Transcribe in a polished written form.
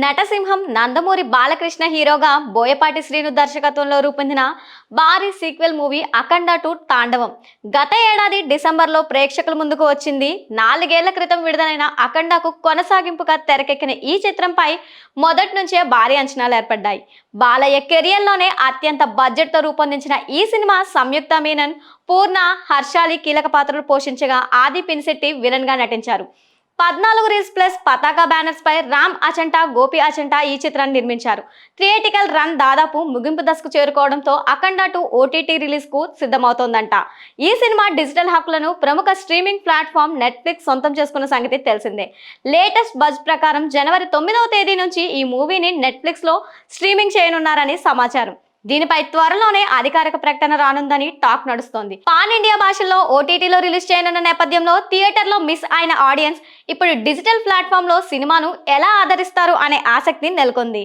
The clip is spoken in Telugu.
నటసింహం నందమూరి బాలకృష్ణ హీరోగా బోయపాటి శ్రీను దర్శకత్వంలో రూపొందిన భారీ సీక్వెల్ మూవీ అఖండ 2 తాండవం గత ఏడాది డిసెంబర్లో ప్రేక్షకుల ముందుకు వచ్చింది. 4 ఏళ్ల క్రితం విడుదలైన అఖండకు కొనసాగింపుగా తెరకెక్కిన ఈ చిత్రంపై మొదటి నుంచే భారీ అంచనాలు ఏర్పడ్డాయి. బాలయ్య కెరియర్లోనే అత్యంత బడ్జెట్తో రూపొందించిన ఈ సినిమా సంయుక్త మీనన్, పూర్ణ, హర్షాలి కీలక పాత్రలు పోషించగా ఆది పినిశెట్టి విలన్ గా నటించారు. 14 రీల్స్ ప్లస్ పతాకా బ్యానర్స్ పై రామ్ అచంటా, గోపి అచంటా ఈ చిత్రాన్ని నిర్మించారు. థియేటికల్ రన్ దాదాపు ముగింపు దశకు చేరుకోవడంతో అఖండ 2 ఓటీటీ రిలీజ్ కు సిద్ధమవుతోందంట. ఈ సినిమా డిజిటల్ హక్కులను ప్రముఖ స్ట్రీమింగ్ ప్లాట్ఫామ్ నెట్ఫ్లిక్స్ సొంతం చేసుకున్న సంగతి తెలిసిందే. లేటెస్ట్ బజ్ ప్రకారం జనవరి 9వ తేదీ నుంచి ఈ మూవీని నెట్ఫ్లిక్స్ లో స్ట్రీమింగ్ చేయనున్నారని సమాచారం. దీనిపై త్వరలోనే అధికారిక ప్రకటన రానుందని టాక్ నడుస్తోంది. పాన్ ఇండియా భాషల్లో ఓటీటీలో రిలీజ్ చేయనున్న నేపథ్యంలో థియేటర్లో మిస్ అయిన ఆడియన్స్ ఇప్పుడు డిజిటల్ ప్లాట్ఫామ్ లో సినిమాను ఎలా ఆదరిస్తారు అనే ఆసక్తి నెలకొంది.